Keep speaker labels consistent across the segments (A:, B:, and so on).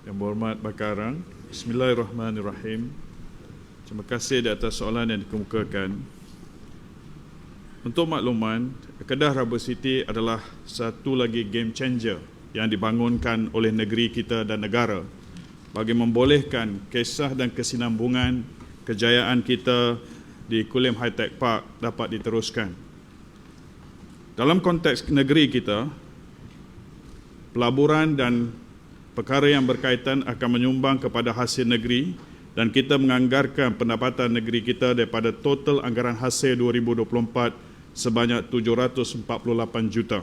A: Yang berhormat Bakarang, Bismillahirrahmanirrahim. Terima kasih di atas soalan yang dikemukakan. Untuk makluman, Kedah Rubber City adalah satu lagi game changer yang dibangunkan oleh negeri kita dan negara bagi membolehkan kisah dan kesinambungan kejayaan kita di Kulim High Tech Park dapat diteruskan. Dalam konteks negeri kita, pelaburan dan perkara yang berkaitan akan menyumbang kepada hasil negeri dan kita menganggarkan pendapatan negeri kita daripada total anggaran hasil 2024 sebanyak 748 juta.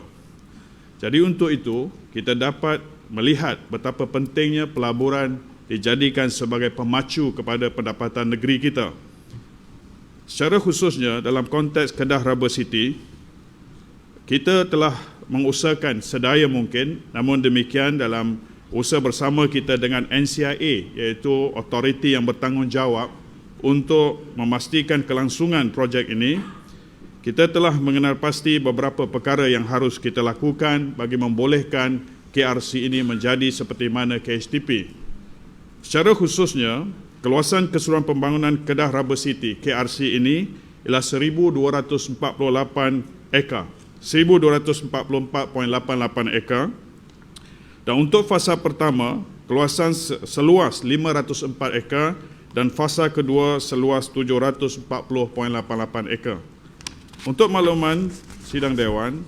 A: Jadi untuk itu, kita dapat melihat betapa pentingnya pelaburan dijadikan sebagai pemacu kepada pendapatan negeri kita. Secara khususnya dalam konteks Kedah Rubber City, kita telah mengusahakan sedaya mungkin, namun demikian dalam usaha bersama kita dengan NCIA, iaitu autoriti yang bertanggungjawab untuk memastikan kelangsungan projek ini, kita telah mengenal pasti beberapa perkara yang harus kita lakukan bagi membolehkan KRC ini menjadi seperti mana KHTP. Secara khususnya, keluasan keseluruhan pembangunan Kedah Rubber City KRC ini ialah 1,248 ekar, 1,244.88 ekar. Dan untuk fasa pertama, keluasan seluas 504 ekar dan fasa kedua seluas 740.88 ekar. Untuk makluman sidang Dewan,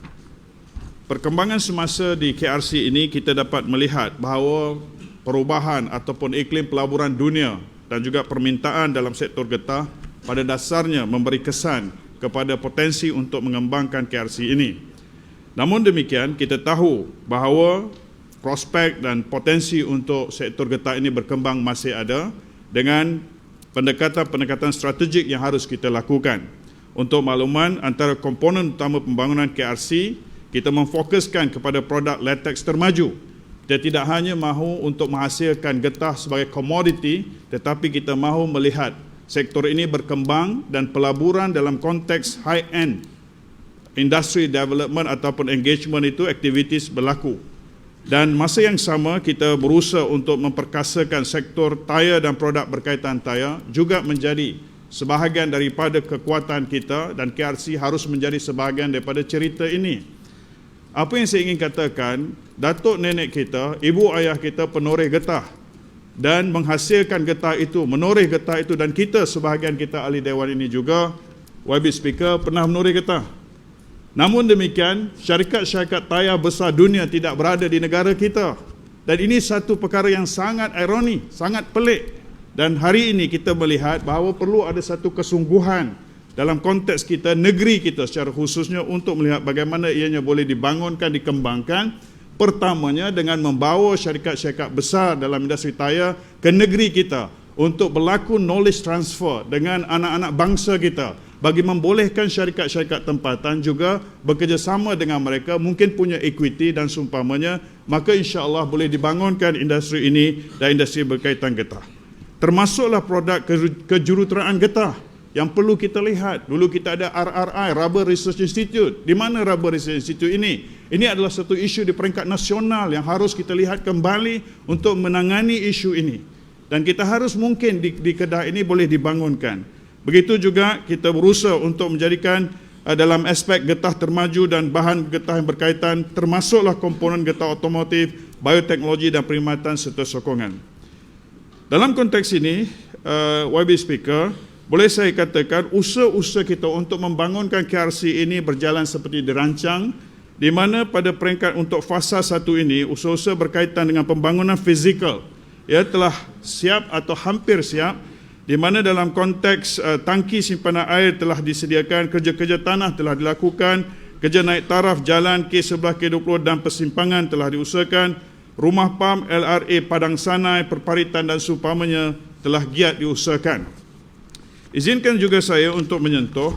A: perkembangan semasa di KRC ini kita dapat melihat bahawa perubahan ataupun iklim pelaburan dunia dan juga permintaan dalam sektor getah pada dasarnya memberi kesan kepada potensi untuk mengembangkan KRC ini. Namun demikian, kita tahu bahawa prospek dan potensi untuk sektor getah ini berkembang masih ada dengan pendekatan-pendekatan strategik yang harus kita lakukan. Untuk makluman, antara komponen utama pembangunan KRC, kita memfokuskan kepada produk latex termaju. Kita tidak hanya mahu untuk menghasilkan getah sebagai komoditi, tetapi kita mahu melihat sektor ini berkembang dan pelaburan dalam konteks high-end industry development ataupun engagement itu aktivitis berlaku. Dan masa yang sama kita berusaha untuk memperkasakan sektor tayar dan produk berkaitan tayar juga menjadi sebahagian daripada kekuatan kita dan KRC harus menjadi sebahagian daripada cerita ini. Apa yang saya ingin katakan, datuk nenek kita, ibu ayah kita penoreh getah dan menghasilkan getah itu, menoreh getah itu, dan kita sebahagian kita ahli dewan ini juga, YB Speaker, pernah menoreh getah. Namun demikian, syarikat-syarikat tayar besar dunia tidak berada di negara kita. Dan ini satu perkara yang sangat ironi, sangat pelik. Dan hari ini kita melihat bahawa perlu ada satu kesungguhan dalam konteks kita, negeri kita secara khususnya untuk melihat bagaimana ianya boleh dibangunkan, dikembangkan. Pertamanya dengan membawa syarikat-syarikat besar dalam industri tayar ke negeri kita untuk berlaku knowledge transfer dengan anak-anak bangsa kita, bagi membolehkan syarikat-syarikat tempatan juga bekerjasama dengan mereka, mungkin punya equity dan seumpamanya, maka insya-Allah boleh dibangunkan industri ini dan industri berkaitan getah. Termasuklah produk kejuruteraan getah yang perlu kita lihat. Dulu kita ada RRI, Rubber Research Institute. Di mana Rubber Research Institute ini? Ini adalah satu isu di peringkat nasional yang harus kita lihat kembali untuk menangani isu ini. Dan kita harus mungkin di Kedah ini boleh dibangunkan. Begitu juga kita berusaha untuk menjadikan dalam aspek getah termaju dan bahan getah yang berkaitan, termasuklah komponen getah otomotif, bioteknologi dan perkhidmatan serta sokongan. Dalam konteks ini, YB Speaker, boleh saya katakan usaha-usaha kita untuk membangunkan KRC ini berjalan seperti dirancang, di mana pada peringkat untuk fasa 1 ini, usaha-usaha berkaitan dengan pembangunan fizikal, ia telah siap atau hampir siap, di mana dalam konteks tangki simpanan air telah disediakan, kerja-kerja tanah telah dilakukan, kerja naik taraf jalan K11, K20 dan persimpangan telah diusahakan, rumah PAM, LRA, Padang Sanai, Perparitan dan seumpamanya telah giat diusahakan. Izinkan juga saya untuk menyentuh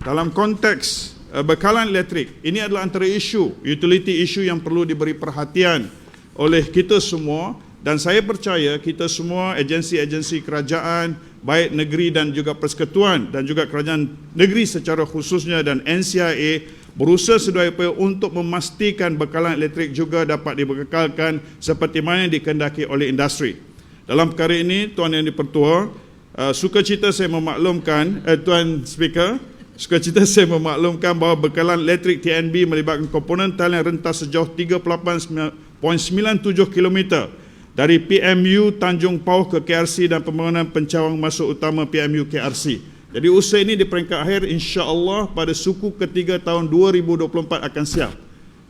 A: dalam konteks bekalan elektrik. Ini adalah antara isu, utility issue yang perlu diberi perhatian oleh kita semua. Dan saya percaya kita semua, agensi-agensi kerajaan, baik negeri dan juga persekutuan dan juga kerajaan negeri secara khususnya dan NCIA berusaha sedaya upaya untuk memastikan bekalan elektrik juga dapat dibekalkan seperti mana yang dikehendaki oleh industri. Dalam perkara ini, Tuan Yang di-Pertua, sukacita saya memaklumkan, Tuan Speaker, sukacita saya memaklumkan bahawa bekalan elektrik TNB melibatkan komponen talian rentas sejauh 38.97 km dari PMU Tanjung Pauh ke KRC dan pembangunan pencawang masuk utama PMU KRC. Jadi usaha ini di peringkat akhir insya-Allah pada suku ketiga tahun 2024 akan siap.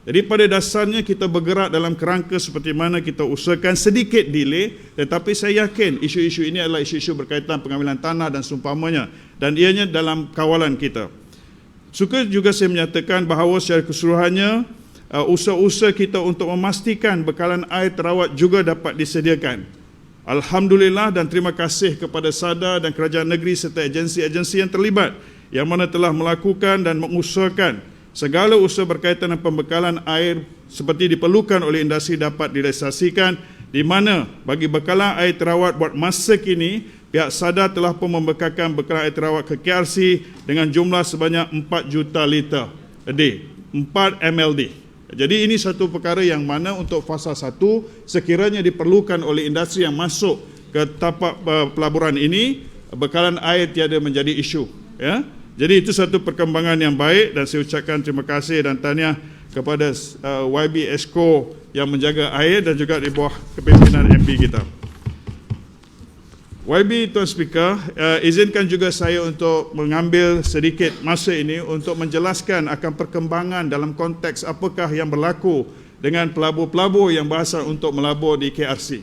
A: Jadi pada dasarnya kita bergerak dalam kerangka seperti mana kita usahakan, sedikit delay, tetapi saya yakin isu-isu ini adalah isu-isu berkaitan pengambilan tanah dan seumpamanya, dan ianya dalam kawalan kita. Suka juga saya menyatakan bahawa secara keseluruhannya usaha-usaha kita untuk memastikan bekalan air terawat juga dapat disediakan. Alhamdulillah dan terima kasih kepada SADA dan kerajaan negeri serta agensi-agensi yang terlibat yang mana telah melakukan dan mengusahakan segala usaha berkaitan dengan pembekalan air seperti diperlukan oleh industri dapat direalisasikan, di mana bagi bekalan air terawat buat masa kini pihak SADA telah pun membekalkan bekalan air terawat ke KRC dengan jumlah sebanyak 4 juta liter a day, 4 MLD. Jadi ini satu perkara yang mana untuk fasa 1 sekiranya diperlukan oleh industri yang masuk ke tapak pelaburan ini, bekalan air tiada menjadi isu. Ya? Jadi itu satu perkembangan yang baik dan saya ucapkan terima kasih dan tahniah kepada YB Exco yang menjaga air dan juga di bawah kepimpinan MP kita. YB, Tuan Speaker, izinkan juga saya untuk mengambil sedikit masa ini untuk menjelaskan akan perkembangan dalam konteks apakah yang berlaku dengan pelabur-pelabur yang berasal untuk melabur di KRC.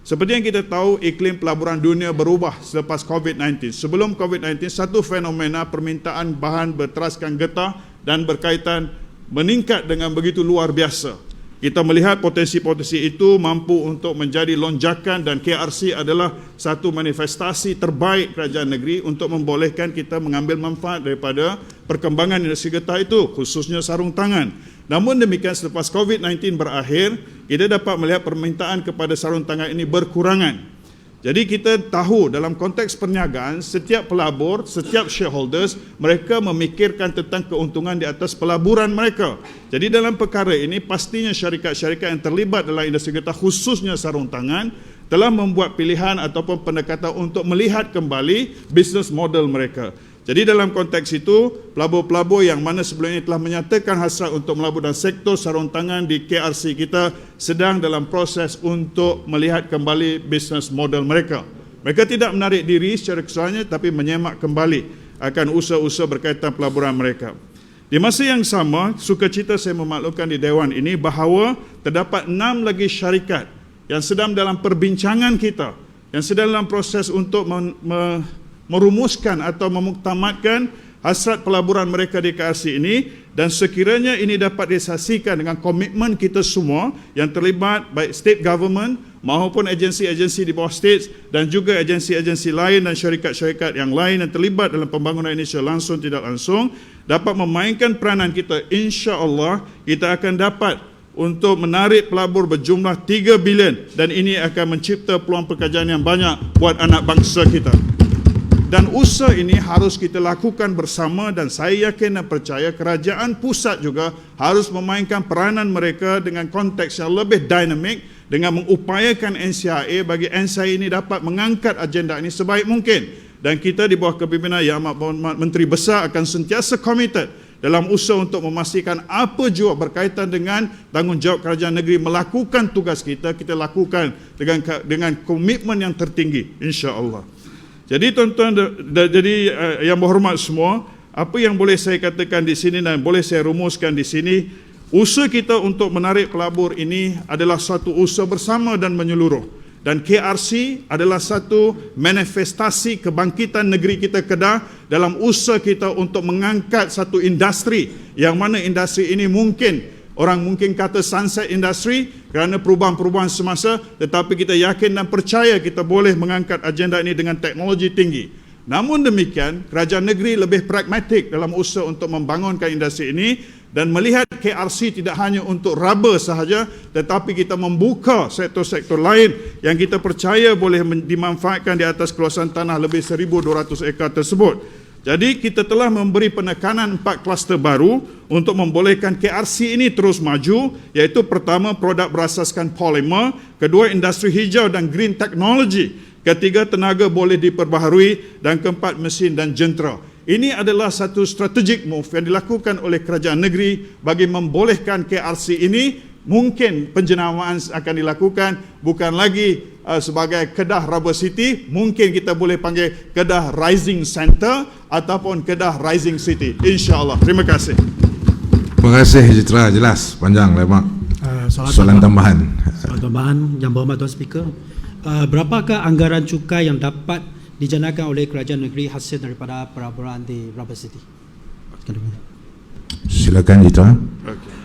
A: Seperti yang kita tahu, iklim pelaburan dunia berubah selepas COVID-19. Sebelum COVID-19, satu fenomena permintaan bahan berteraskan getah dan berkaitan meningkat dengan begitu luar biasa. Kita melihat potensi-potensi itu mampu untuk menjadi lonjakan dan KRC adalah satu manifestasi terbaik kerajaan negeri untuk membolehkan kita mengambil manfaat daripada perkembangan industri getah itu, khususnya sarung tangan. Namun demikian selepas COVID-19 berakhir, kita dapat melihat permintaan kepada sarung tangan ini berkurangan. Jadi kita tahu dalam konteks perniagaan, setiap pelabur, setiap shareholders, mereka memikirkan tentang keuntungan di atas pelaburan mereka. Jadi dalam perkara ini, pastinya syarikat-syarikat yang terlibat dalam industri getah, khususnya sarung tangan, telah membuat pilihan ataupun pendekatan untuk melihat kembali bisnes model mereka. Jadi dalam konteks itu, pelabur-pelabur yang mana sebelum ini telah menyatakan hasrat untuk melabur dalam sektor sarung tangan di KRC kita sedang dalam proses untuk melihat kembali bisnes model mereka. Mereka tidak menarik diri secara keseluruhannya tapi menyemak kembali akan usaha-usaha berkaitan pelaburan mereka. Di masa yang sama, sukacita saya memaklumkan di Dewan ini bahawa terdapat 6 lagi syarikat yang sedang dalam perbincangan kita, yang sedang dalam proses untuk merumuskan atau memuktamadkan hasrat pelaburan mereka di KRC ini, dan sekiranya ini dapat disaksikan dengan komitmen kita semua yang terlibat baik state government maupun agensi-agensi di bawah state dan juga agensi-agensi lain dan syarikat-syarikat yang lain yang terlibat dalam pembangunan ini secara langsung tidak langsung dapat memainkan peranan kita, insya-Allah kita akan dapat untuk menarik pelabur berjumlah 3 bilion dan ini akan mencipta peluang pekerjaan yang banyak buat anak bangsa kita. Dan usaha ini harus kita lakukan bersama dan saya yakin dan percaya kerajaan pusat juga harus memainkan peranan mereka dengan konteks yang lebih dinamik dengan mengupayakan NCIA bagi NCIA ini dapat mengangkat agenda ini sebaik mungkin. Dan kita di bawah kepimpinan Yang Amat Berhormat Menteri Besar akan sentiasa committed dalam usaha untuk memastikan apa jua berkaitan dengan tanggungjawab kerajaan negeri melakukan tugas kita, kita lakukan dengan komitmen yang tertinggi, insya-Allah. Jadi tuan-tuan, jadi yang berhormat semua, apa yang boleh saya katakan di sini dan boleh saya rumuskan di sini, usaha kita untuk menarik pelabur ini adalah satu usaha bersama dan menyeluruh. Dan KRC adalah satu manifestasi kebangkitan negeri kita Kedah dalam usaha kita untuk mengangkat satu industri yang mana industri ini mungkin orang mungkin kata sunset industry kerana perubahan-perubahan semasa, tetapi kita yakin dan percaya kita boleh mengangkat agenda ini dengan teknologi tinggi. Namun demikian, kerajaan negeri lebih pragmatik dalam usaha untuk membangunkan industri ini dan melihat KRC tidak hanya untuk raba sahaja, tetapi kita membuka sektor-sektor lain yang kita percaya boleh dimanfaatkan di atas kawasan tanah lebih 1,200 ekar tersebut. Jadi kita telah memberi penekanan 4 kluster baru untuk membolehkan KRC ini terus maju, iaitu pertama produk berasaskan polimer, kedua industri hijau dan green technology, ketiga tenaga boleh diperbaharui, dan keempat mesin dan jentera. Ini adalah satu strategic move yang dilakukan oleh kerajaan negeri bagi membolehkan KRC ini. Mungkin penjenamaan akan dilakukan bukan lagi sebagai Kedah Rubber City, mungkin kita boleh panggil Kedah Rising Center ataupun Kedah Rising City, insya-Allah. Terima kasih.
B: Terima kasih Haji Citra, jelas, panjang, lemak. Soalan tambahan.
C: Soalan tambahan, Yang Berhormat Tuan Speaker. Berapakah anggaran cukai yang dapat dijanakan oleh kerajaan negeri hasil daripada pelaburan di Rubber City?
B: Silakan Citra.
A: Okay.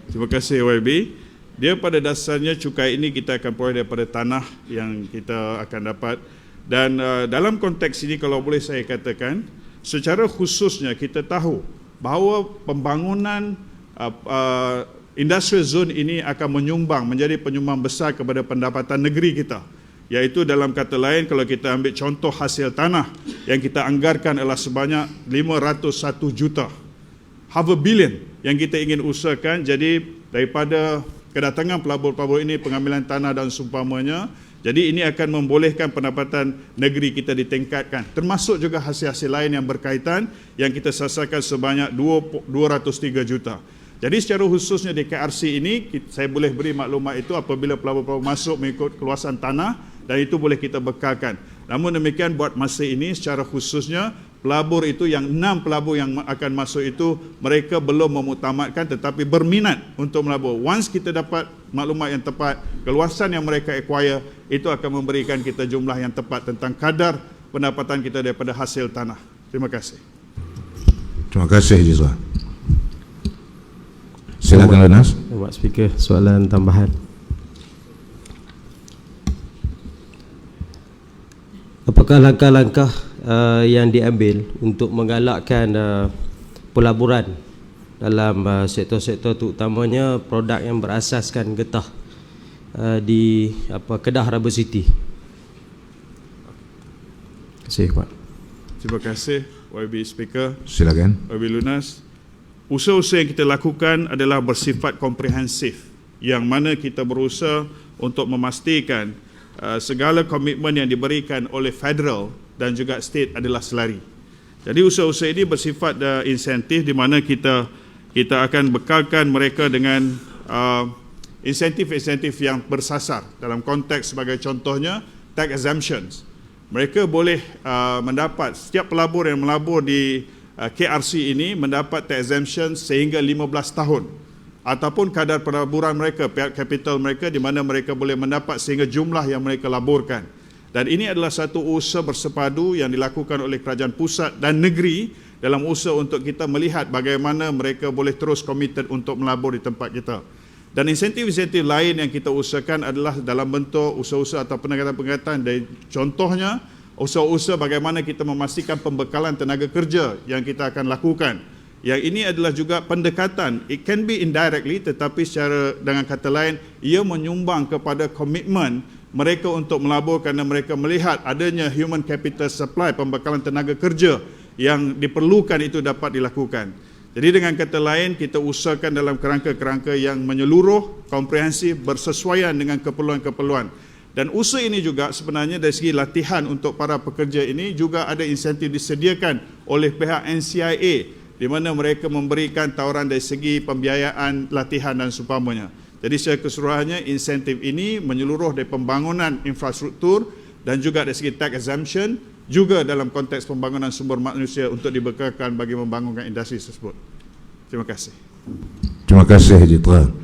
A: Terima kasih YB. Dia pada dasarnya cukai ini kita akan peroleh daripada tanah yang kita akan dapat, dan dalam konteks ini kalau boleh saya katakan secara khususnya kita tahu bahawa pembangunan industrial zone ini akan menyumbang menjadi penyumbang besar kepada pendapatan negeri kita, iaitu dalam kata lain kalau kita ambil contoh hasil tanah yang kita anggarkan adalah sebanyak 501 juta, half a billion yang kita ingin usahakan. Jadi daripada kedatangan pelabur-pelabur ini, pengambilan tanah dan seumpamanya, jadi ini akan membolehkan pendapatan negeri kita ditingkatkan, termasuk juga hasil-hasil lain yang berkaitan yang kita sasarkan sebanyak 203 juta. Jadi secara khususnya di KRC ini saya boleh beri maklumat itu apabila pelabur-pelabur masuk mengikut keluasan tanah, dan itu boleh kita bekalkan. Namun demikian buat masa ini secara khususnya pelabur itu yang 6 pelabur yang akan masuk itu mereka belum memutamatkan tetapi berminat untuk melabur. Once kita dapat maklumat yang tepat, keluasan yang mereka acquire, itu akan memberikan kita jumlah yang tepat tentang kadar pendapatan kita daripada hasil tanah. Terima kasih.
B: Terima kasih Haji Citra. Silakan Lunas.
D: Pak Speaker, soalan tambahan. Apakah langkah-langkah yang diambil untuk menggalakkan pelaburan dalam sektor-sektor terutamanya produk yang berasaskan getah di Kedah Rubber City? Terima kasih Pak.
A: Terima kasih YB Speaker.
B: Silakan.
A: YB Lunas. Usaha-usaha yang kita lakukan adalah bersifat komprehensif, yang mana kita berusaha untuk memastikan segala komitmen yang diberikan oleh federal dan juga state adalah selari. Jadi usaha-usaha ini bersifat insentif, di mana kita akan bekalkan mereka dengan insentif-insentif yang bersasar. Dalam konteks sebagai contohnya tax exemptions. Mereka boleh mendapat, setiap pelabur yang melabur di KRC ini mendapat tax exemption sehingga 15 tahun, ataupun kadar pelaburan mereka, pihak kapital mereka, di mana mereka boleh mendapat sehingga jumlah yang mereka laburkan. Dan ini adalah satu usaha bersepadu yang dilakukan oleh kerajaan pusat dan negeri dalam usaha untuk kita melihat bagaimana mereka boleh terus komited untuk melabur di tempat kita. Dan insentif-insentif lain yang kita usahakan adalah dalam bentuk usaha-usaha atau pendekatan-pendekatan, dari contohnya usaha-usaha bagaimana kita memastikan pembekalan tenaga kerja yang kita akan lakukan. Yang ini adalah juga pendekatan, it can be indirectly, tetapi secara dengan kata lain, ia menyumbang kepada komitmen mereka untuk melabur kerana mereka melihat adanya human capital supply, pembekalan tenaga kerja yang diperlukan itu dapat dilakukan. Jadi dengan kata lain, kita usahakan dalam kerangka-kerangka yang menyeluruh, komprehensif, bersesuaian dengan keperluan-keperluan. Dan usaha ini juga sebenarnya dari segi latihan untuk para pekerja ini juga ada insentif disediakan oleh pihak NCIA, di mana mereka memberikan tawaran dari segi pembiayaan latihan dan seumpamanya. Jadi secara keseluruhannya insentif ini menyeluruh dari pembangunan infrastruktur dan juga dari segi tax exemption, juga dalam konteks pembangunan sumber manusia untuk dibekalkan bagi membangunkan industri tersebut. Terima kasih.
B: Terima kasih Haji Citra.